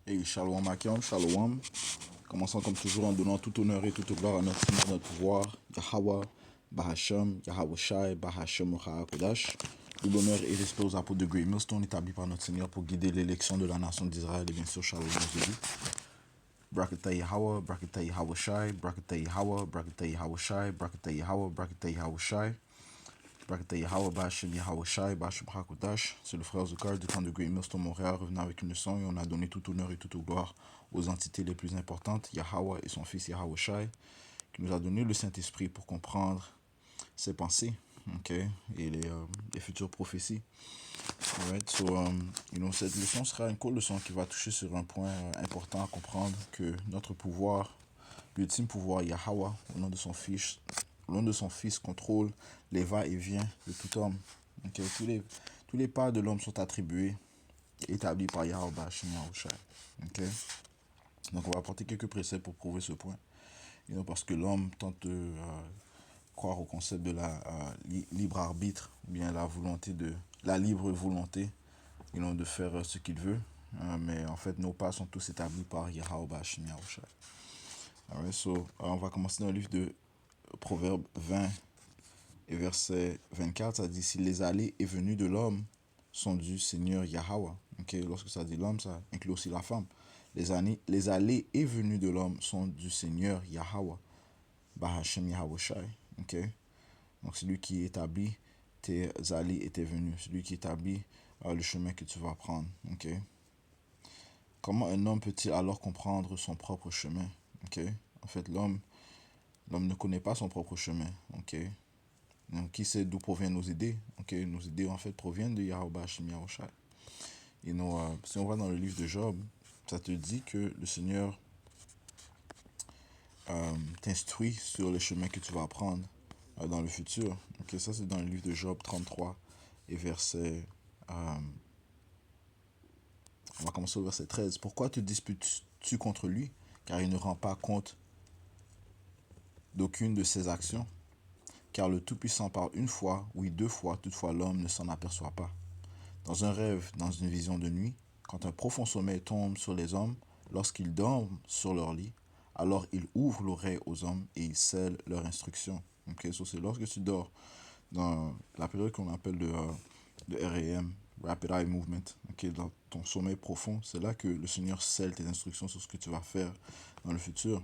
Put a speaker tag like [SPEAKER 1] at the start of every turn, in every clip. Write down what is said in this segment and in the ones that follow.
[SPEAKER 1] Et Shalom Akim, Shalom. Commençons comme toujours en donnant tout honneur et toute gloire à notre Seigneur, notre pouvoir, Yahweh, Bahasham, Yahweh Shai, Bahasham Kodash. Tout l'honneur et respect aux apôtres de Great Millstone établis par notre Seigneur pour guider l'élection de la nation d'Israël et bien sûr Shalom aujourd'hui. Brakata Yahweh, Brakata Yahweh Shai, Brakata Yahweh, Brakata Yahweh Shai, Brakata Yahweh, Brakata Yahweh Shai. Brakata Yahweh, Bahasham Yahweh Shai, Bahasham Hakodash. C'est le frère Zokar du camp de Great Millstone Montréal revenant avec une leçon et on a donné tout honneur et toute gloire aux entités les plus importantes, Yahweh et son fils Yahweh Shai, qui nous a donné le Saint-Esprit pour comprendre ses pensées, et les futures prophéties. Alright, so, cette leçon sera une courte leçon qui va toucher sur un point important à comprendre, que notre pouvoir, l'ultime pouvoir Yahweh, au nom de son fils, contrôle les va-et-vient de tout homme. Okay? Tous les pas de l'homme sont attribués, établis par Yahweh Bashim Yahushai. Okay? Donc on va apporter quelques préceptes pour prouver ce point. Parce que l'homme tente de croire au concept de la libre arbitre, ou bien la libre volonté, de faire ce qu'il veut. Mais en fait, nos pas sont tous établis par Yahweh Bashim Yahushai. Alright, so, on va commencer dans le livre de Proverbe 20 et verset 24. Ça dit: si les allées et venues de l'homme sont du Seigneur Yahweh. Okay? Lorsque ça dit l'homme, ça inclut aussi la femme. Les allées et venues de l'homme sont du Seigneur Yahweh. Bahashem Yahweh Shai. Okay? Donc c'est lui qui établit tes allées et tes venues. C'est lui qui établit le chemin que tu vas prendre. Okay? Comment un homme peut-il alors comprendre son propre chemin? Okay? En fait, l'homme ne connaît pas son propre chemin. Okay? Donc, qui sait d'où proviennent nos idées? Okay? Nos idées, en fait, proviennent de Yahweh Hashem Yahushai. Si on va dans le livre de Job, ça te dit que le Seigneur t'instruit sur le chemin que tu vas prendre dans le futur. Okay? Ça, c'est dans le livre de Job 33 et verset... on va commencer au verset 13. Pourquoi te disputes-tu contre lui? Car il ne rend pas compte d'aucune de ses actions. Car le Tout-Puissant parle une fois, oui 2 fois, toutefois l'homme ne s'en aperçoit pas. Dans un rêve, dans une vision de nuit, quand un profond sommeil tombe sur les hommes, lorsqu'ils dorment sur leur lit, alors il ouvre l'oreille aux hommes et il scelle leur instruction. Okay? So c'est lorsque tu dors, dans la période qu'on appelle de REM, Rapid Eye Movement, okay? Dans ton sommeil profond, c'est là que le Seigneur scelle tes instructions sur ce que tu vas faire dans le futur.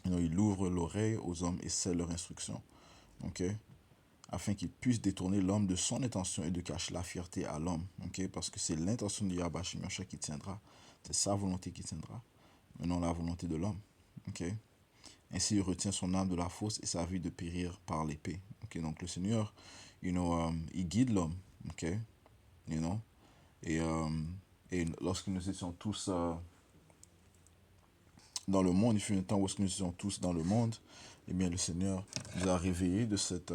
[SPEAKER 1] Il ouvre l'oreille aux hommes et scelle leur instruction. Okay? Afin qu'il puisse détourner l'homme de son intention et de cacher la fierté à l'homme. Okay? Parce que c'est l'intention de Yahweh Shemyacha qui tiendra. C'est sa volonté qui tiendra, mais non la volonté de l'homme. Okay? Ainsi, il retient son âme de la fosse et sa vie de périr par l'épée. Okay? Donc le Seigneur, il guide l'homme. Okay? You know? Et lorsque nous étions tous dans le monde, il fut un temps où nous étions tous dans le monde, eh bien le Seigneur nous a réveillés de cette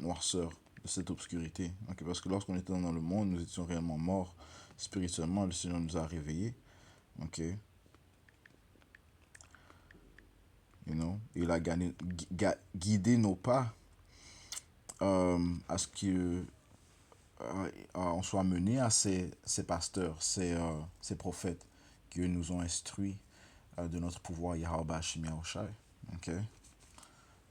[SPEAKER 1] noirceur, de cette obscurité. Okay? Parce que lorsqu'on était dans le monde, nous étions réellement morts spirituellement. Le Seigneur nous a réveillés. Okay? Il a guidé nos pas à ce qu'on soit mené à ces pasteurs, ces prophètes qui nous ont instruits de notre pouvoir Yahweh Hashem Yahushai. Okay?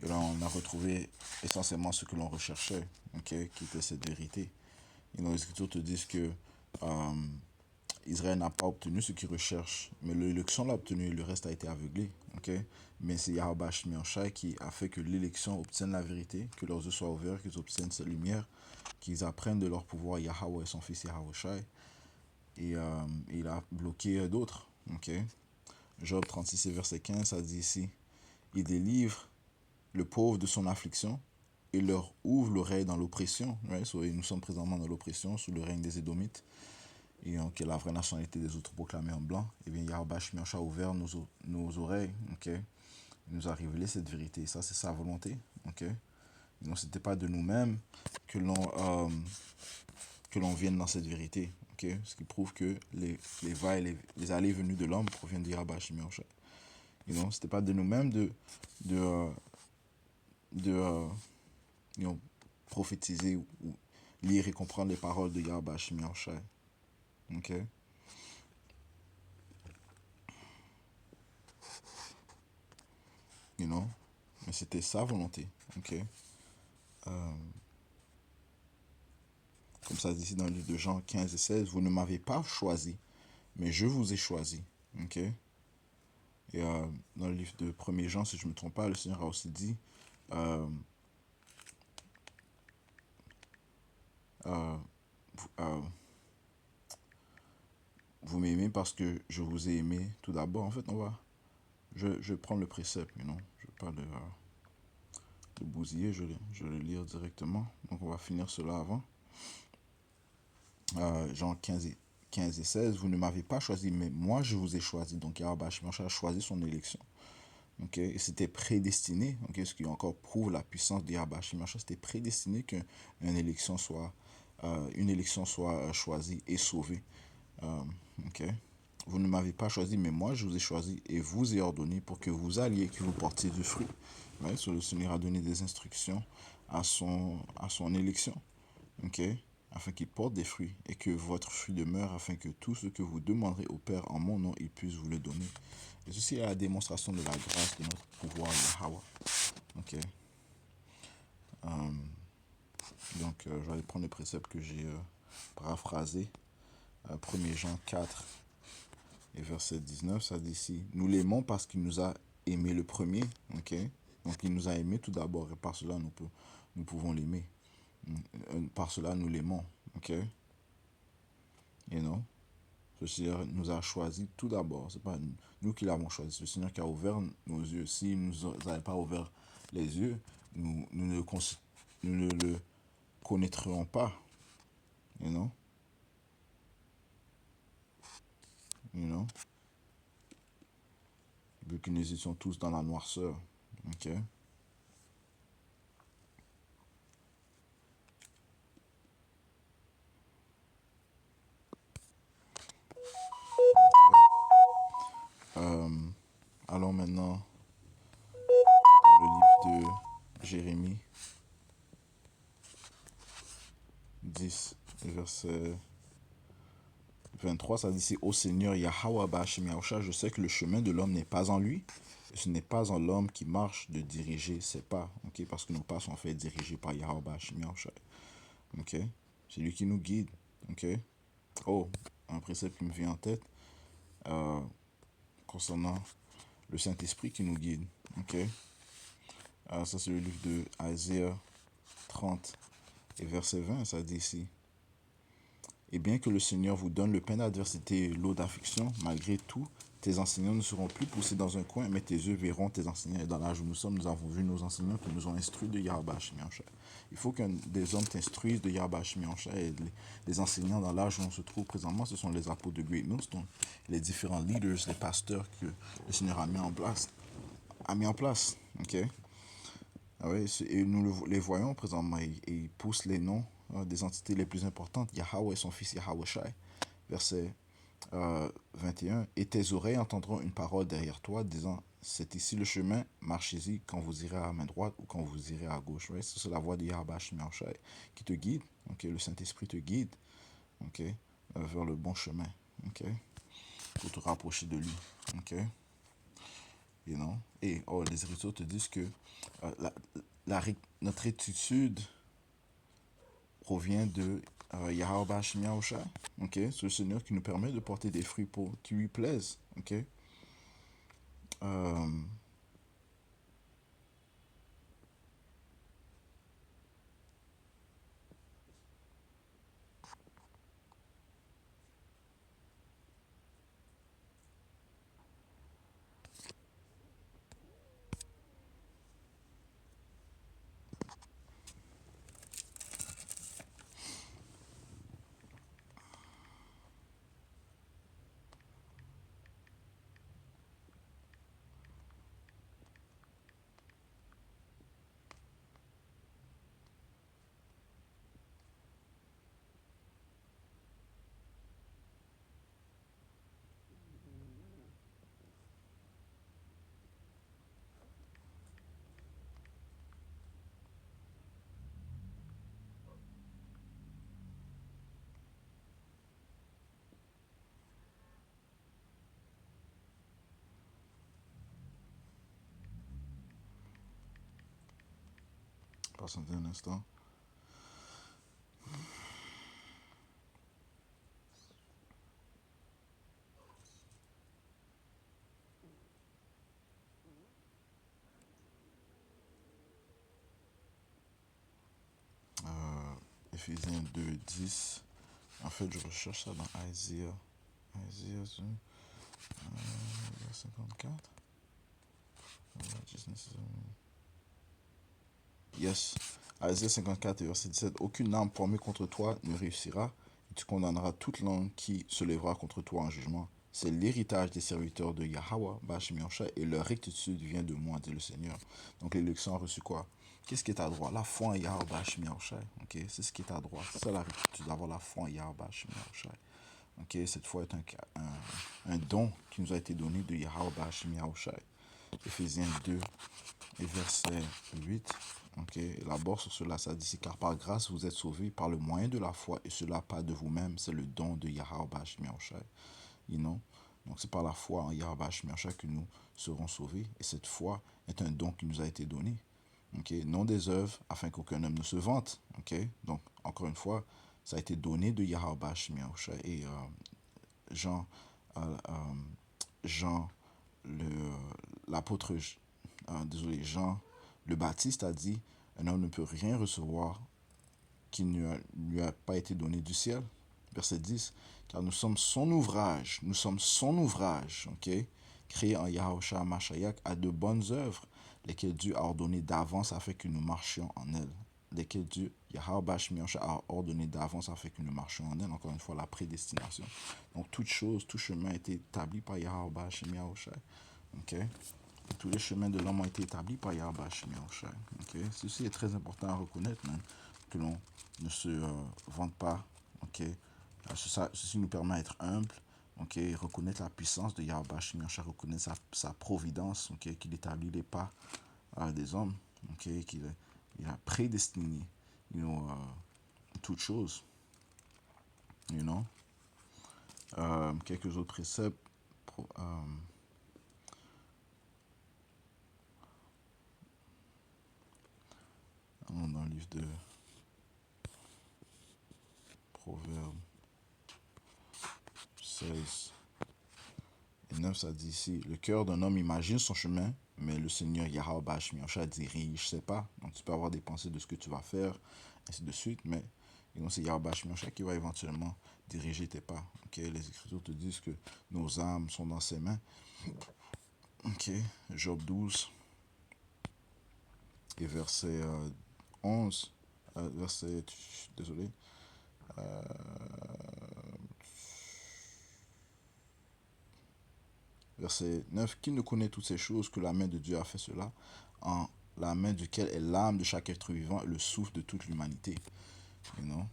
[SPEAKER 1] Et là, on a retrouvé essentiellement ce que l'on recherchait, okay, qui était cette vérité. Les Écritures te disent que Israël n'a pas obtenu ce qu'il recherche, mais l'élection l'a obtenu et le reste a été aveuglé. Okay? Mais c'est Yahweh Hashem Yahushai qui a fait que l'élection obtienne la vérité, que leurs yeux soient ouverts, qu'ils obtiennent cette lumière, qu'ils apprennent de leur pouvoir Yahweh et son fils Yahweh Shai. Et il a bloqué d'autres. Okay? Job 36 et verset 15, ça dit ici: il délivre le pauvre de son affliction et leur ouvre l'oreille dans l'oppression. Right? So, nous sommes présentement dans l'oppression sous le règne des Édomites, et que la vraie nationalité des autres proclamée en blanc. Et bien Yahweh Shemyacha a ouvert nos oreilles. Okay? Il nous a révélé cette vérité. Ça, c'est sa volonté. Okay? Donc ce n'était pas de nous-mêmes que l'on vienne dans cette vérité. Okay? Ce qui prouve que les allées venues de l'homme proviennent de Yahweh Shemyacha. Ce n'était pas de nous-mêmes de prophétiser ou lire et comprendre les paroles de Yahweh Hashem Yahushai. Okay? you know, mais c'était sa volonté, ok. Euh, Comme ça dit ici dans le livre de Jean 15 et 16, vous ne m'avez pas choisi, mais je vous ai choisi, ok. Et dans le livre de 1er Jean, si je ne me trompe pas, le Seigneur a aussi dit, euh, euh, euh, vous m'aimez parce que je vous ai aimé tout d'abord. En fait, je vais prendre le précepte, you know. Je ne vais pas le bousiller, je vais le lire directement. Donc, on va finir cela avant. Jean 15 et 16, vous ne m'avez pas choisi, mais moi je vous ai choisi. Donc Yahweh a choisi son élection. Okay? Et c'était prédestiné, okay? Ce qui encore prouve la puissance de Yahweh. C'était prédestiné qu'une élection soit, choisie et sauvée. Okay? Vous ne m'avez pas choisi, mais moi je vous ai choisi et vous ai ordonné pour que vous alliez, que vous portiez du fruit. Ouais? So, le Seigneur a donné des instructions à son élection. Okay? Afin qu'il porte des fruits et que votre fruit demeure, afin que tout ce que vous demanderez au Père en mon nom, il puisse vous le donner. Et ceci est la démonstration de la grâce de notre pouvoir, Yahweh. Ok. Donc, je vais aller prendre le précepte que j'ai paraphrasé. 1er Jean 4 et verset 19, ça dit ici, nous l'aimons parce qu'il nous a aimé le premier. Ok. Donc, il nous a aimé tout d'abord et par cela, nous pouvons l'aimer. Par cela, nous l'aimons. Ok. You know? Le Seigneur nous a choisi tout d'abord. Ce n'est pas nous qui l'avons choisi. C'est le Seigneur qui a ouvert nos yeux. S'il ne nous avait pas ouvert les yeux, nous ne le connaîtrions pas. You know? You know? Vu que nous étions tous dans la noirceur. Ok? Allons maintenant dans le livre de Jérémie 10, verset 23, ça dit ici, ô Seigneur Yahweh Ba'ashem Yahusha, je sais que le chemin de l'homme n'est pas en lui, et ce n'est pas en l'homme qui marche de diriger ses pas, ok, parce que nos pas sont faits dirigés par Yahweh Ba'ashem Yahusha, ok, c'est lui qui nous guide, ok. Oh, un précepte qui me vient en tête, concernant le Saint-Esprit qui nous guide, ok. Ça c'est le livre de Isaiah 30 et verset 20, ça dit ici, et bien que le Seigneur vous donne le pain d'adversité et l'eau d'affliction, malgré tout, tes enseignants ne seront plus poussés dans un coin, mais tes yeux verront tes enseignants. Et dans l'âge où nous sommes, nous avons vu nos enseignants qui nous ont instruits de Yahweh Shemiancha. Il faut que des hommes t'instruisent de Yahweh Shemiancha. Et les enseignants dans l'âge où on se trouve présentement, ce sont les apôtres de Great Millstone, les différents leaders, les pasteurs que le Seigneur a mis en place. Ok? Ah ouais, et nous les voyons présentement, ils poussent les noms des entités les plus importantes, Yahweh et son fils Yahweh Shai. Verset 21. Et tes oreilles entendront une parole derrière toi disant, c'est ici le chemin, marchez-y quand vous irez à main droite ou quand vous irez à gauche. Right? C'est la voix de Yahweh Shai qui te guide. Okay? Le Saint-Esprit te guide, okay? Vers le bon chemin, okay? Pour te rapprocher de lui. Okay? You know? Et les Écritures te disent que notre étude provient de Yahweh Ba'ashem Yahusha, ok, c'est le Seigneur qui nous permet de porter des fruits qui lui plaisent, ok. Patientez un instant. Éphésiens 2, 10. En fait, je recherche ça dans Isaiah. Isaiah 54. Yes. Isaiah 54 et verset 17. Aucune arme formée contre toi ne réussira, et tu condamneras toute langue qui se lèvera contre toi en jugement. C'est l'héritage des serviteurs de Yahweh, Bashim Yahushua, et leur rectitude vient de moi, dit le Seigneur. Donc l'élection a reçu quoi? Qu'est-ce qui est à droit? La foi en Yahweh, Bashim Yahushua. Ok, c'est ce qui est à droit. C'est ça la rectitude, d'avoir la foi en Yahweh, Bashim Yahushua. Ok, cette foi est un don qui nous a été donné de Yahweh, Bashim Yahushua. Éphésiens 2 et verset 8. Ok, élabore sur cela, ça dit, car par grâce vous êtes sauvés par le moyen de la foi, et cela pas de vous-même, c'est le don de Yahweh Bashim Yahushua. You know? Donc c'est par la foi en Yahweh Bashim Yahushua que nous serons sauvés, et cette foi est un don qui nous a été donné. Ok, non des œuvres, afin qu'aucun homme ne se vante. Ok, donc encore une fois, ça a été donné de Yahweh Bashim Yahushua. Et Jean, euh, euh, Jean, l'apôtre, désolé, Jean le Baptiste a dit, un homme ne peut rien recevoir qui ne lui a pas été donné du ciel. Verset 10, car nous sommes son ouvrage, ok, créé en Yahushua Mashiach à de bonnes œuvres, lesquelles Dieu a ordonné d'avance afin que nous marchions en elles. Lesquelles Dieu, Yahushua a ordonné d'avance afin que nous marchions en elles. Encore une fois, la prédestination. Donc, toute chose, tout chemin a été établi par Yahushua. Ok. Tous les chemins de l'homme ont été établis par Yahweh Hashem Yahushua. Okay? Ceci est très important à reconnaître, man, que l'on ne se vante pas. Okay? Ceci nous permet d'être humble, okay? Reconnaître la puissance de Yahweh Hashem Yahushua, reconnaître sa providence, okay? Qu'il établit les pas des hommes, okay? Qu'il a prédestiné, toutes choses. You know? Quelques autres préceptes. Dans le livre de Proverbes 16 et 9, ça dit ici, le cœur d'un homme imagine son chemin, mais le Seigneur Yahweh Bashim Yahushua dirige ses pas. Donc tu peux avoir des pensées de ce que tu vas faire, ainsi de suite, mais c'est Yahweh Bashim Yahushua qui va éventuellement diriger tes pas. Okay? Les Écritures te disent que nos âmes sont dans ses mains. Okay? Job 12 et verset 11, désolé, verset 9, qui ne connaît toutes ces choses que la main de Dieu a fait cela, en la main duquel est l'âme de chaque être vivant et le souffle de toute l'humanité. You know?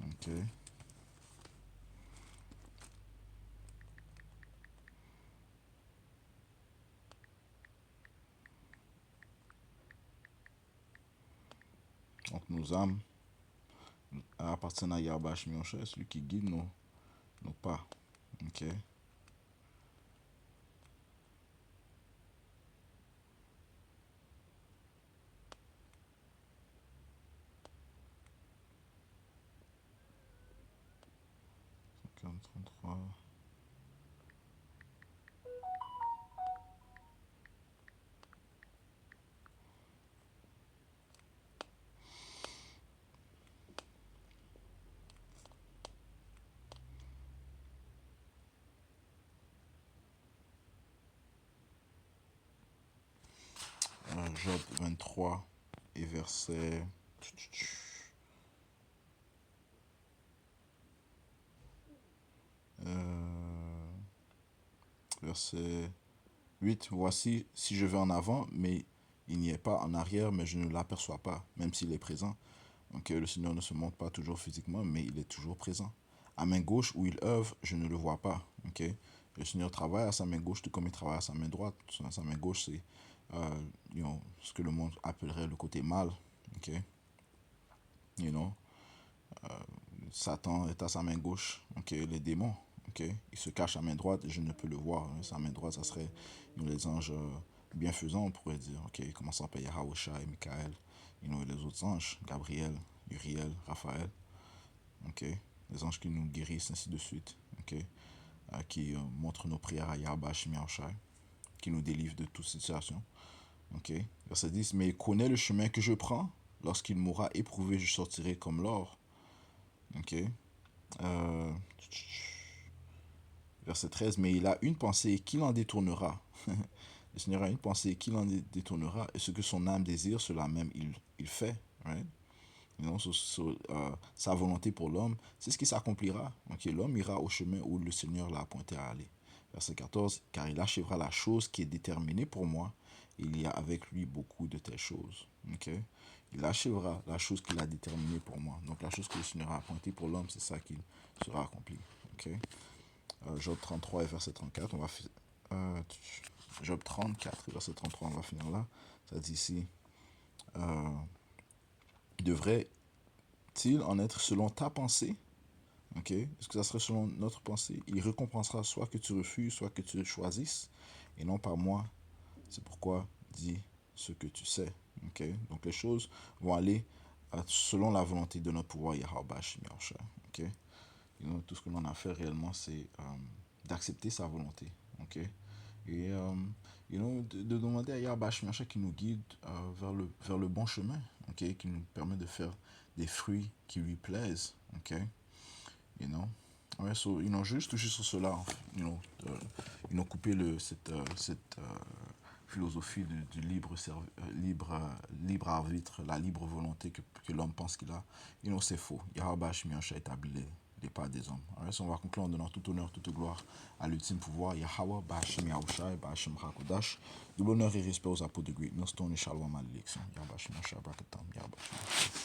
[SPEAKER 1] Ok. Donc nos âmes appartiennent à Yahweh Hashem Yahushua, celui qui guide nos pas. Ok. Job 33. Job 23 et verset verset 8. Voici, si je vais en avant, mais il n'y est pas, en arrière, mais je ne l'aperçois pas, même s'il est présent. Donc le Seigneur ne se montre pas toujours physiquement, mais il est toujours présent. À main gauche, où il œuvre, je ne le vois pas. Okay? Le Seigneur travaille à sa main gauche, tout comme il travaille à sa main droite. À sa main gauche, c'est ce que le monde appellerait le côté mal. Okay? You know? Satan est à sa main gauche. Okay? Les démons. Okay? Il se cache à main droite, je ne peux le voir. Sa main droite, ça serait les anges bienfaisant, on pourrait dire. Ok, commençant par Yahweh Shai, Michael, et les autres anges, Gabriel, Uriel, Raphaël. Ok, les anges qui nous guérissent, ainsi de suite. Ok, qui montrent nos prières à Yahweh Shai, qui nous délivre de toute situation. Ok, verset 10, mais il connaît le chemin que je prends. Lorsqu'il m'aura éprouvé, je sortirai comme l'or. Ok. Euh, verset 13, mais il a une pensée qui l'en détournera. Le Seigneur a une pensée qui l'en détournera, et ce que son âme désire, cela même il fait. Right? Sa volonté pour l'homme, c'est ce qui s'accomplira. Okay? L'homme ira au chemin où le Seigneur l'a appointé à aller. Verset 14, car il achèvera la chose qui est déterminée pour moi, et il y a avec lui beaucoup de telles choses. Okay? Il achèvera la chose qu'il a déterminée pour moi. Donc la chose que le Seigneur a appointée pour l'homme, c'est ça qui sera accompli. Okay? Job 33 et verset 34, on va Job 34 et verset 33, on va finir là. Ça dit ici, devrait-il en être selon ta pensée? Ok, est-ce que ça serait selon notre pensée? Il récompensera soit que tu refuses, soit que tu choisisses, et non pas moi. C'est pourquoi dis ce que tu sais. Ok, donc les choses vont aller selon la volonté de notre pouvoir Yahweh Shai. Ok, tout ce que l'on a fait réellement, c'est d'accepter sa volonté. Ok, et de demander à Yahweh Shai qui nous guide vers le bon chemin. Ok, qui nous permet de faire des fruits qui lui plaisent. Ok, you know. Ouais, so, juste toucher sur cela, couper cette philosophie du libre arbitre, la libre volonté que l'homme pense qu'il a. C'est faux. Yahweh Shemiyash a établi les pas des hommes. Alright, so on va conclure en donnant tout honneur, toute gloire à l'ultime pouvoir. Yahweh, Bahashim Yahushai, Bahashim Hakodash. Double honneur et respect aux apôtres de Great Millstone et Shalom à l'élection. Yahweh Shemiyash, Brakatam, Yahweh Shemiyash.